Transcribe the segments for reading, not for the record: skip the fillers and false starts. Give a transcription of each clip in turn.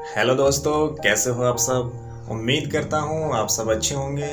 Hello दोस्तों, कैसे हो आप सब। उम्मीद करता हूँ आप सब अच्छे होंगे।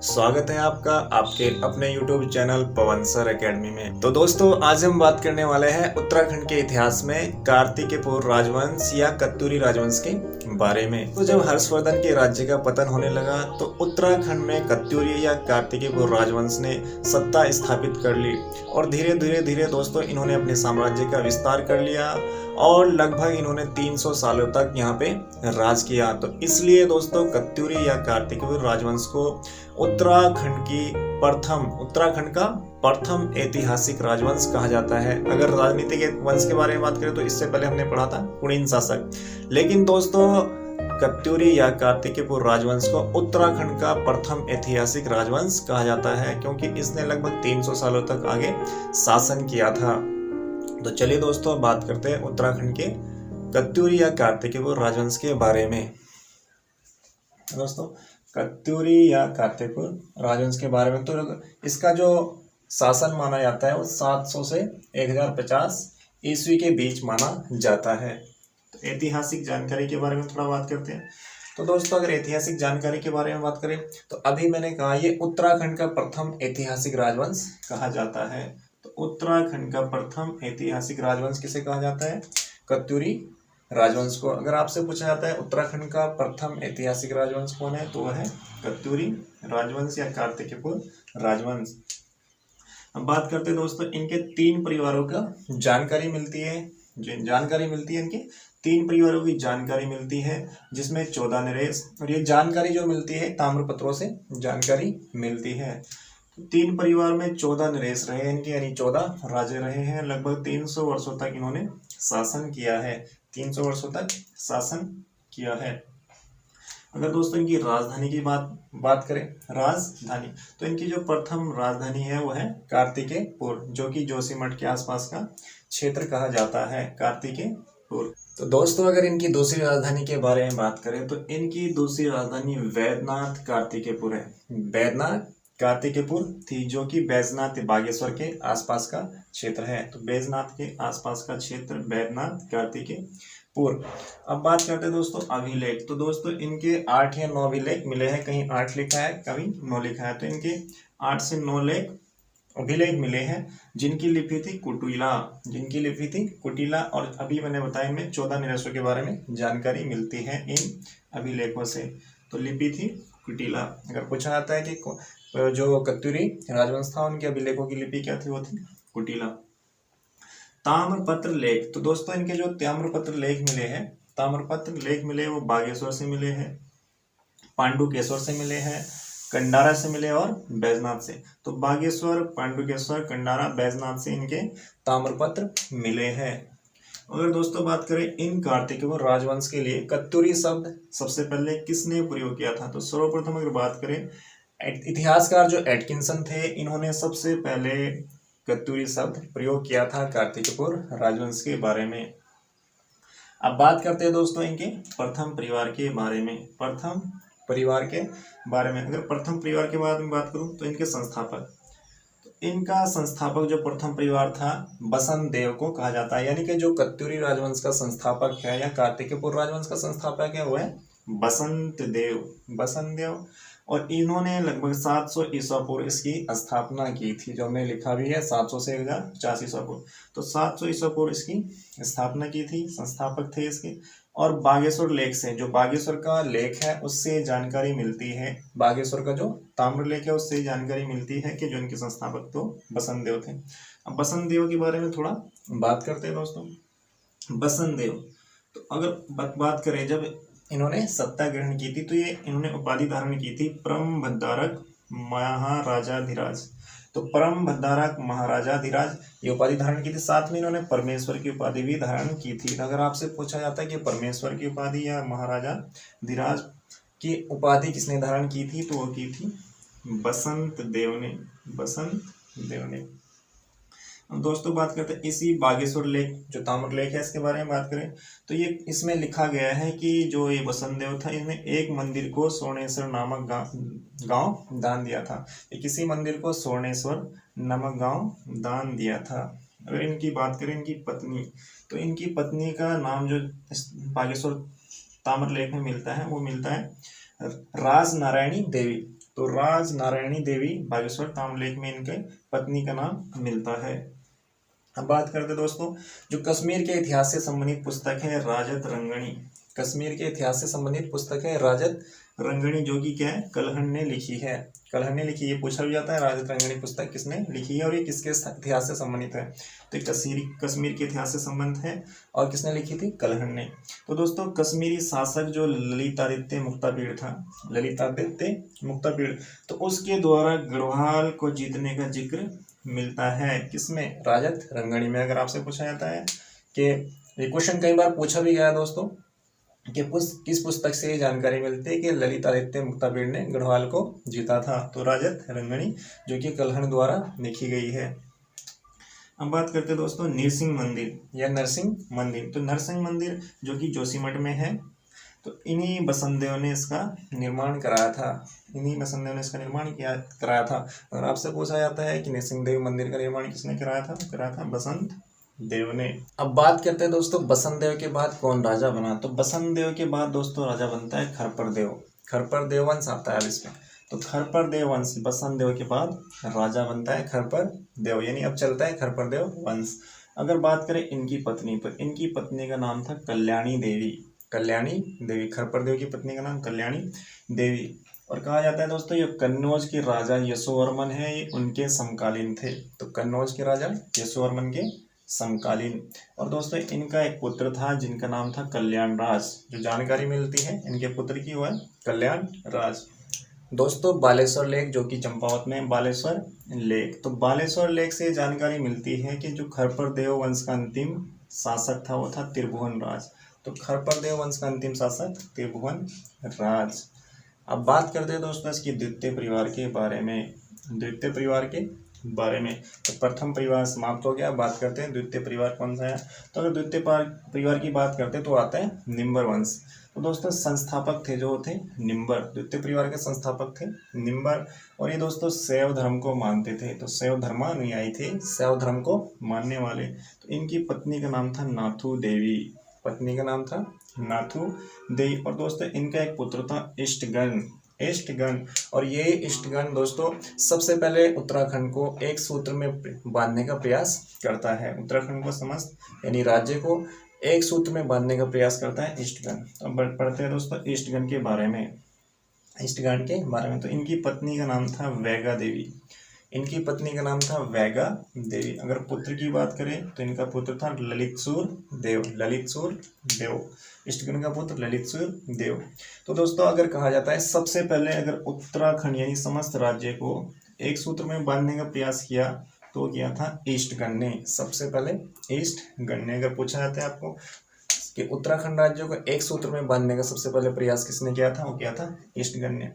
स्वागत है आपका आपके अपने YouTube चैनल पवन सर एकेडमी में। तो दोस्तों, आज हम बात करने वाले हैं उत्तराखंड के इतिहास में कार्तिकेयपुर राजवंश या कत्यूरी राजवंश के बारे में। तो जब हर्षवर्धन के राज्य का पतन होने लगा तो उत्तराखंड में कत्यूरी या कार्तिकेयपुर राजवंश ने सत्ता स्थापित कर ली और धीरे धीरे दोस्तों इन्होंने अपने साम्राज्य का विस्तार कर लिया और लगभग इन्होंने 300 सालों तक यहाँ पे राज किया। तो इसलिए दोस्तों कत्यूरी या कार्तिकेयपुर राजवंश को उत्तराखंड का प्रथम ऐतिहासिक राजवंश कहा जाता है। अगर राजनीतिक वंश के बारे में बात करें तो इससे पहले हमने पढ़ा था कुलीन शासक, लेकिन दोस्तों कत्यूरी या कार्तिकेयपुर राजवंश को उत्तराखंड का प्रथम ऐतिहासिक राजवंश कहा जाता है क्योंकि इसने लगभग 300 सालों तक आगे शासन किया था। तो चलिए दोस्तों बात करते हैं उत्तराखंड के कत्यूरी या कार्तिकेयपुर राजवंश के बारे में। दोस्तों कत्यूरी या कार्तिकेयपुर राजवंश के बारे में तो इसका जो शासन माना जाता है वो 700 से 1050 ईस्वी के बीच माना जाता है। तो ऐतिहासिक जानकारी के बारे में थोड़ा बात करते हैं। तो दोस्तों अगर ऐतिहासिक जानकारी के बारे में बात करें तो अभी मैंने कहा ये उत्तराखंड का प्रथम ऐतिहासिक राजवंश कहा जाता है। तो उत्तराखंड का प्रथम ऐतिहासिक राजवंश किसे कहा जाता है? कत्यूरी राजवंश को। अगर आपसे पूछा जाता है उत्तराखंड का प्रथम ऐतिहासिक राजवंश कौन है तो वह है कत्यूरी राजवंश या कार्तिकेयपुर राजवंश। अब बात करते हैं दोस्तों इनके 3 परिवारों का जानकारी मिलती है। इनके 3 परिवारों की जानकारी मिलती है जिसमें 14 नरेश, और ये जानकारी जो मिलती है ताम्रपत्रों से जानकारी मिलती है। 3 परिवार में 14 नरेश रहे इनके, यानी 14 राजे रहे हैं। लगभग 300 वर्षों तक इन्होंने शासन किया है। 300 वर्षों तक शासन किया है। अगर दोस्तों इनकी राजधानी की बात करें, राजधानी, तो इनकी जो प्रथम राजधानी है वो है कार्तिकेयपुर, जो कि जोशीमठ के आसपास का क्षेत्र कहा जाता है, कार्तिकेयपुर। तो दोस्तों अगर इनकी दूसरी राजधानी के बारे में बात करें तो इनकी दूसरी राजधानी वैद्यनाथ कार्तिकेयपुर है। वैद्यनाथ कार्तिकेयपुर थी, जो कि बैजनाथ बागेश्वर के आसपास का क्षेत्र है। तो बैजनाथ के आसपास का क्षेत्र वैद्यनाथ कार्तिकेयपुर। अब बात करते हैं दोस्तों अभिलेख। तो दोस्तों इनके 8 या 9 अभिलेख मिले हैं, कहीं 8 लिखा है कहीं 9 लिखा है। तो इनके 8 से 9 अभिलेख मिले हैं जिनकी लिपि थी कुटिला, और अभी मैंने बताया इनमें 14 नरेशों के बारे में जानकारी मिलती है इन अभिलेखों से। तो लिपि थी कुटिला। अगर पूछा जाता है कि जो कत्यूरी राजवंश था उनके अभिलेखों की लिपि क्या थी, वो थी कुटिला। ताम्रपत्र लेख, तो दोस्तों इनके जो ताम्रपत्र लेख मिले वो बागेश्वर से मिले हैं, पांडुकेश्वर से मिले हैं, कंडारा से मिले और बैजनाथ से। तो बागेश्वर, पांडुकेश्वर, कंडारा, बैजनाथ से इनके ताम्रपत्र मिले हैं। अगर दोस्तों बात करें इन कार्तिकेयपुर राजवंश के लिए कत्यूरी शब्द सबसे पहले किसने प्रयोग किया था, तो सर्वप्रथम अगर बात करें इतिहासकार जो एटकिंसन थे, इन्होंने सबसे पहले कत्यूरी शब्द प्रयोग किया था कार्तिकेयपुर राजवंश के बारे में। अब बात करते हैं दोस्तों इनके प्रथम परिवार के बारे में। अगर प्रथम परिवार के बारे में बात करूं तो इनका संस्थापक जो प्रथम परिवार था बसंत देव को कहा जाता है। यानी कि जो कत्यूरी राजवंश का संस्थापक है या कार्तिकेयपुर राजवंश का संस्थापक है वो है बसंत देव। और इन्होंने लगभग 700 ईसा पूर्व इसकी स्थापना की थी, जो हमने लिखा भी है 700 से 1050 ईसा पूर्व। तो 700 ईसा पूर्व इसकी स्थापना की थी, संस्थापक थे इसके। और बागेश्वर लेख से, जो बागेश्वर का लेख है उससे जानकारी मिलती है, बागेश्वर का जो ताम्र लेख है उससे जानकारी मिलती है कि जो इनके संस्थापक तो बसंत देव थे। अब बसंत देव के बारे में थोड़ा बात करते हैं दोस्तों। बसंत देव, तो अगर बात करें जब इन्होंने सत्ता ग्रहण की थी तो ये इन्होंने उपाधि धारण की थी परम भद्दारक महाराजाधिराज। तो परम भद्दारक महाराजाधिराज ये उपाधि धारण की थी। साथ में इन्होंने परमेश्वर की उपाधि भी धारण की थी। अगर आपसे पूछा जाता है कि परमेश्वर की उपाधि या महाराजाधिराज की उपाधि किसने धारण की थी, तो वो की थी बसंत देव ने। दोस्तों बात करते हैं इसी बागेश्वर लेख, जो ताम्र लेख है, इसके बारे में बात करें तो ये इसमें लिखा गया है कि जो ये बसंत देव था इसने एक मंदिर को स्वर्णेश्वर नामक गांव दान दिया था। ये किसी मंदिर को स्वर्णेश्वर नामक गांव दान दिया था। अगर इनकी बात करें इनकी पत्नी, तो इनकी पत्नी का नाम जो बागेश्वर ताम्रलेख में मिलता है वो मिलता है राजनारायणी देवी। तो राजनारायणी देवी बागेश्वर ताम्रलेख में इनके पत्नी का नाम मिलता है। अब बात करते दोस्तों, जो कश्मीर के इतिहास से संबंधित पुस्तक है राजत रंगणी। कश्मीर के इतिहास से संबंधित पुस्तक है राजत रंगणी, जो कि क्या है, कलहण ने लिखी है। कलहण ने लिखी, ये पूछा भी जाता है राजत रंगणी पुस्तक किसने लिखी है और ये किसके इतिहास से संबंधित है। तो कश्मीर के इतिहास से संबंध है और किसने लिखी थी, कलहण ने। तो दोस्तों कश्मीरी शासक जो ललितादित्य मुक्तापीड़ था, ललितादित्य मुक्तापीड़, तो उसके द्वारा गढ़वाल को जीतने का जिक्र मिलता है किसमें, राजत रंगणी में। अगर आपसे पूछा जाता है कि ये क्वेश्चन कई बार पूछा भी गया है दोस्तों कि किस पुस्तक से ये जानकारी मिलती है कि ललितादित्य मुक्तापीड़ ने गढ़वाल को जीता था, तो राजत रंगणी जो कि कलहण द्वारा लिखी गई है। अब बात करते हैं दोस्तों नरसिंह मंदिर या नरसिंह मंदिर। तो नरसिंह मंदिर जो कि जोशीमठ में है, तो इन्हीं बसंतदेव ने इसका निर्माण कराया था। इन्हीं बसंतदेव ने इसका निर्माण कराया था। और आपसे पूछा जाता है कि नरसिंह देव मंदिर का निर्माण किसने कराया था बसंत देव ने। अब बात करते हैं दोस्तों बसंत देव के बाद कौन राजा बना। तो बसंत देव के बाद दोस्तों राजा बनता है खरपर देव। खरपर देव वंश आता है अब इसमें। तो खरपर देव वंश बसंत देव के बाद राजा बनता है खरपर देव, यानी अब चलता है खरपर देव वंश। अगर बात करें इनकी पत्नी पर, इनकी पत्नी का नाम था कल्याणी देवी। कल्याणी देवी, खरपर देव की पत्नी का नाम कल्याणी देवी। और कहा जाता है दोस्तों ये कन्नौज के राजा यशोवर्मन है, ये उनके समकालीन थे। तो कन्नौज के राजा यशोवर्मन के समकालीन। और दोस्तों इनका एक पुत्र था जिनका नाम था कल्याण राज। जो जानकारी मिलती है इनके पुत्र की वो है कल्याण राज। दोस्तों बालेश्वर लेक जो कि चंपावत में, बालेश्वर लेक, तो बालेश्वर लेक से जानकारी मिलती है कि जो खरपर देव वंश का अंतिम शासक था वो था त्रिभुवन राज। तो खरपर देव वंश का अंतिम शासक त्रिभुवन राज। अब बात करते हैं दोस्तों इसकी द्वितीय परिवार के बारे में। द्वितीय परिवार के बारे में, तो प्रथम परिवार समाप्त हो गया। बात करते हैं द्वितीय परिवार कौन सा है। तो अगर द्वितीय परिवार की बात करते हैं तो आता है निम्बर वंश। तो दोस्तों संस्थापक थे जो थे निम्बर, द्वितीय परिवार के संस्थापक थे निम्बर। और ये दोस्तों शैव धर्म को मानते थे, तो शैव धर्मानुयायी थे, शैव धर्म को मानने वाले। तो इनकी पत्नी का नाम था नाथू देवी। पत्नी का नाम था नाथू देवी। और दोस्तों इनका एक पुत्र था इष्टगण। इष्टगण, और ये इष्टगण दोस्तों सबसे पहले उत्तराखंड को एक सूत्र में बांधने का प्रयास करता है। उत्तराखंड को समस्त यानी राज्य को एक सूत्र में बांधने का प्रयास करता है इष्टगण। अब पढ़ते हैं दोस्तों इष्टगण के बारे में। इष्टगण के बारे में, तो इनकी पत्नी का नाम था वैगा देवी। इनकी पत्नी का नाम था वैगा देवी। अगर पुत्र की बात करें तो इनका पुत्र था ललितसूर देव। ललितसूर देव, इष्टगण का पुत्र ललितसूर देव। तो दोस्तों अगर कहा जाता है सबसे पहले अगर उत्तराखंड यानी समस्त राज्य को एक सूत्र में बांधने का प्रयास किया तो किया था इष्टगण ने। सबसे पहले इष्टगण ने। अगर पूछा जाता है आपको कि उत्तराखंड राज्य को एक सूत्र में बांधने का सबसे पहले प्रयास किसने किया था, वो किया था इष्टगण ने।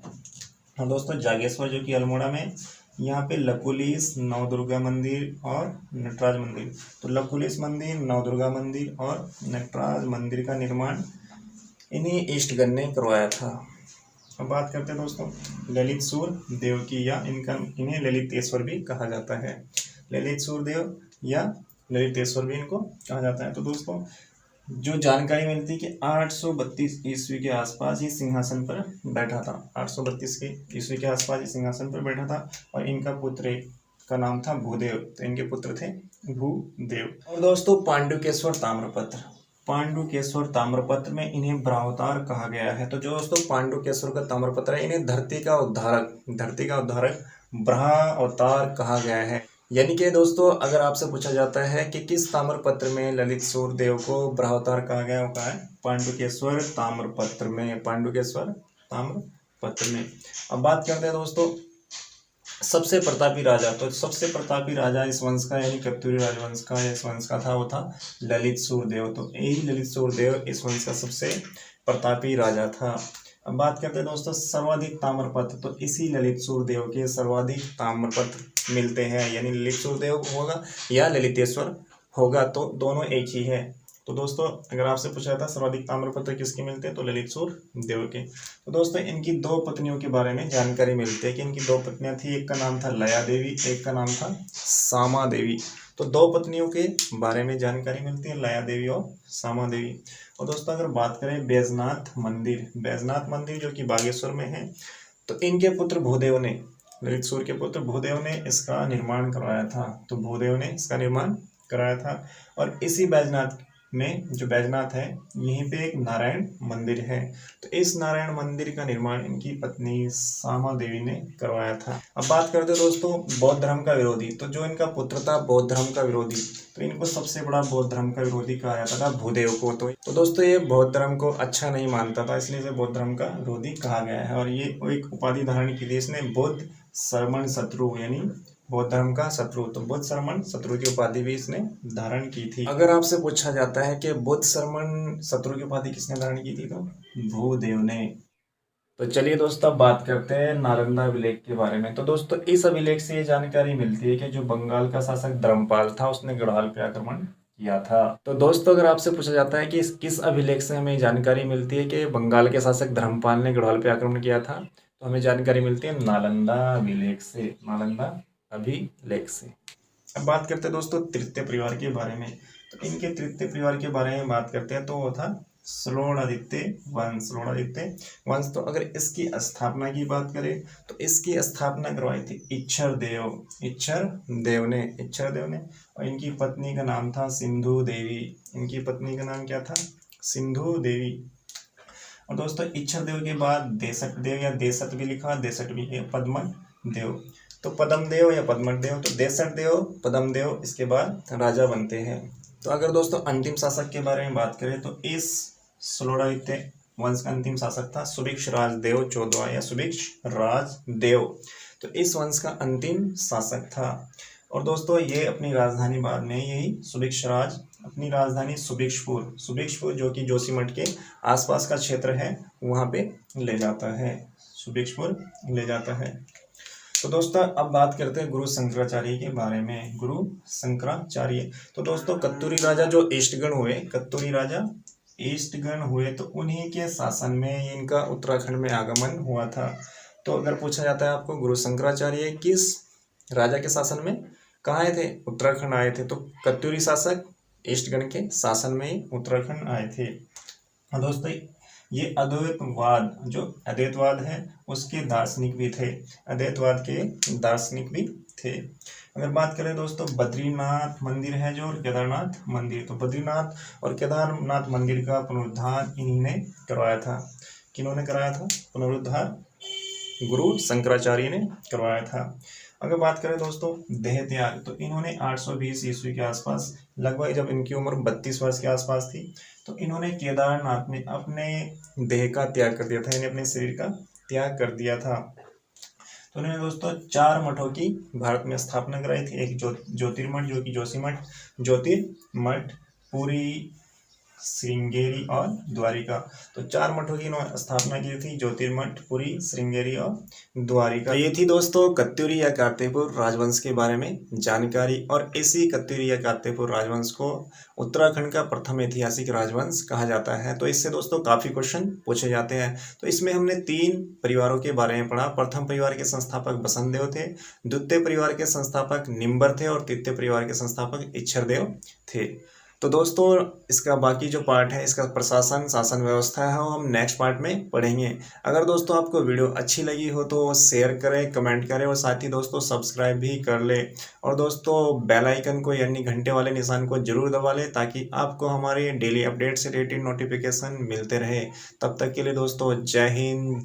और दोस्तों जागेश्वर जो कि अल्मोड़ा में, यहाँ पे लकुलिस, नवदुर्गा मंदिर और नटराज मंदिर। तो लकुलिस मंदिर, नवदुर्गा मंदिर और नटराज मंदिर का निर्माण इन्हीं इष्टगण ने करवाया था। अब बात करते हैं दोस्तों ललितसूर देव की, या इन्हें ललितेश्वर भी कहा जाता है। ललितसूर देव या ललितेश्वर भी इनको कहा जाता है। तो दोस्तों जो जानकारी मिलती है कि 832 ईस्वी के आसपास ही सिंहासन पर बैठा था। 832 ईस्वी के आसपास ही सिंहासन पर बैठा था। और इनका पुत्र का नाम था भूदेव। तो इनके पुत्र थे भूदेव। और दोस्तों पांडुकेश्वर ताम्रपत्र, पांडुकेश्वर ताम्रपत्र में इन्हें ब्रहावतार कहा गया है। तो जो दोस्तों पांडुकेश्वर का ताम्रपत्र है इन्हें धरती का उद्धारक ब्रहावतार कहा गया है। यानी कि दोस्तों अगर आपसे पूछा जाता है कि किस ताम्रपत्र में ललितसूर देव को ब्रहावतार कहा गया, वो कहा है पांडुकेश्वर ताम्रपत्र में। पांडुकेश्वर ताम्रपत्र में। अब बात करते हैं दोस्तों सबसे प्रतापी राजा। तो सबसे प्रतापी राजा इस वंश का यानी कत्यूरी राजवंश का या इस वंश का था वो था ललितसूर देव। तो यही ललितसूर देव इस वंश का सबसे प्रतापी राजा था। अब बात करते हैं दोस्तों सर्वाधिक ताम्रपत्र। तो इसी ललितसूर देव के सर्वाधिक ताम्रपत्र मिलते हैं, यानी ललितसूर देव होगा या ललितेश्वर होगा, तो दोनों एक ही है। तो दोस्तों अगर आपसे पूछा जाता है सर्वाधिक ताम्रपत्र किसके मिलते हैं, तो ललित देव के। तो दोस्तों इनकी दो पत्नियों के बारे में जानकारी मिलती है कि इनकी दो पत्नियां थी, एक का नाम था लया देवी, एक का नाम था सामा देवी। तो दो पत्नियों के बारे में जानकारी मिलती है, लया देवी और सामा देवी। और दोस्तों अगर बात करें बैजनाथ मंदिर जो कि बागेश्वर में है, तो इनके पुत्र भूदेव ने, ललित सूर्य के पुत्र भूदेव ने इसका निर्माण करवाया था। तो भूदेव ने इसका निर्माण कराया था। और इसी बैजनाथ में, जो बैजनाथ है, यहीं पे एक नारायण मंदिर है। तो इस नारायण मंदिर का निर्माण इनकी पत्नी सामा देवी ने करवाया था। अब बात करते हैं दोस्तों बौद्ध धर्म का विरोधी। तो जो इनका पुत्र था बौद्ध धर्म का विरोधी, तो इनको सबसे बड़ा बौद्ध धर्म का विरोधी कहा जाता था भूदेव को। तो दोस्तों ये बौद्ध धर्म को अच्छा नहीं मानता था, इसलिए इसे बौद्ध धर्म का विरोधी कहा गया है। और ये एक उपाधि धारण की थी इसने, बुद्ध शरमण शत्रु, यानी बौद्ध धर्म का शत्रु। तो बुद्ध शरमण शत्रु की उपाधि भी इसने धारण की थी। अगर आपसे पूछा जाता है कि बुद्ध शरमण शत्रु की उपाधि किसने धारण की थी, तो भूदेव ने। तो चलिए दोस्तों अब बात करते हैं नालंदा अभिलेख के बारे में। तो दोस्तों इस अभिलेख से ये जानकारी मिलती है कि जो बंगाल का शासक धर्मपाल था उसने गढ़वाल पे आक्रमण किया था। तो दोस्तों अगर आपसे पूछा जाता है कि किस अभिलेख से हमें जानकारी मिलती है कि बंगाल के शासक धर्मपाल ने गढ़वाल पे आक्रमण किया था, तो हमें जानकारी मिलती है नालंदा अभिलेख से, नालंदा अभिलेख से। अब बात करते हैं दोस्तों तृतीय परिवार के बारे में। तो इनके तृतीय परिवार के बारे में बात करते हैं तो वो था श्रोणादित्य वंश। तो अगर इसकी स्थापना की बात करें तो इसकी स्थापना करवाई थी इच्छर देव ने। और इनकी पत्नी का नाम था सिंधु देवी। इनकी पत्नी का नाम क्या था, सिंधु देवी। और दोस्तों इच्छर देव के बाद देसट देव, या देसट भी लिखा, देसट भी है, पद्मन देव। तो पद्म देव या पद्मन देव, तो देसट देव, पद्म देव, इसके बाद राजा बनते हैं। तो अगर दोस्तों अंतिम शासक के बारे में बात करें तो इस श्रोणादित्य वंश का अंतिम शासक था सुभिक्ष राजदेव चौदवा, या सुभिक्ष राजदेव। तो इस वंश का अंतिम शासक था। और दोस्तों ये अपनी राजधानी बाद में, यही सुभिक्ष राज अपनी राजधानी सुभिक्षपुर जो कि जोशीमठ के आसपास का क्षेत्र है, वहाँ पे ले जाता है, सुभिक्षपुर ले जाता है। तो दोस्तों अब बात करते हैं गुरु शंकराचार्य के बारे में। गुरु शंकराचार्य, तो दोस्तों कत्तूरी राजा जो ईस्टगण हुए, तो उन्हीं के शासन में इनका उत्तराखंड में आगमन हुआ था। तो अगर पूछा जाता है आपको गुरु शंकराचार्य किस राजा के शासन में कहाँ आए थे, उत्तराखंड आए थे, तो कत्तूरी शासक ईस्टगण के शासन में ही उत्तराखंड आए थे। और दोस्तों ये अद्वैतवाद है उसके दार्शनिक भी थे, अगर बात करें दोस्तों बद्रीनाथ मंदिर है जो, और केदारनाथ मंदिर, तो बद्रीनाथ और केदारनाथ मंदिर का पुनरुद्धार इन्हीं ने करवाया था। किन्होंने कराया था पुनरुद्धार? गुरु शंकराचार्य ने करवाया था। अगर बात करें दोस्तों देह त्याग, तो इन्होंने 820 ईस्वी के आसपास, लगभग जब इनकी उम्र 32 वर्ष के आसपास थी, तो इन्होंने केदारनाथ में अपने देह का त्याग कर दिया था, यानी अपने शरीर का त्याग कर दिया था। तो उन्होंने दोस्तों 4 मठों की भारत में स्थापना कराई थी। एक ज्योतिर्मठ जो कि जोशीमठ, ज्योतिर्मठ, पुरी, श्रृंगेरी और द्वारिका। तो 4 मठों की इन्होंने स्थापना की थी, ज्योतिर्मठ, पुरी, श्रृंगेरी और द्वारिका। तो ये थी दोस्तों कत्यूरी या कार्तिकपुर राजवंश के बारे में जानकारी। और इसी कत्यूरी या कार्तिकपुर राजवंश को उत्तराखंड का प्रथम ऐतिहासिक राजवंश कहा जाता है। तो इससे दोस्तों काफ़ी क्वेश्चन पूछे जाते हैं। तो इसमें हमने 3 परिवारों के बारे में पढ़ा। प्रथम परिवार के संस्थापक बसंतदेव थे, द्वितीय परिवार के संस्थापक निम्बर थे, और तृतीय परिवार के संस्थापक इच्छरदेव थे। तो दोस्तों इसका बाकी जो पार्ट है, इसका प्रशासन, शासन व्यवस्था है, वो हम नेक्स्ट पार्ट में पढ़ेंगे। अगर दोस्तों आपको वीडियो अच्छी लगी हो तो शेयर करें, कमेंट करें, और साथ ही दोस्तों सब्सक्राइब भी कर ले। और दोस्तों बेल आइकन को यानी घंटे वाले निशान को जरूर दबा लें, ताकि आपको हमारे डेली अपडेट से रिलेटेड नोटिफिकेशन मिलते रहे। तब तक के लिए दोस्तों जय हिंद।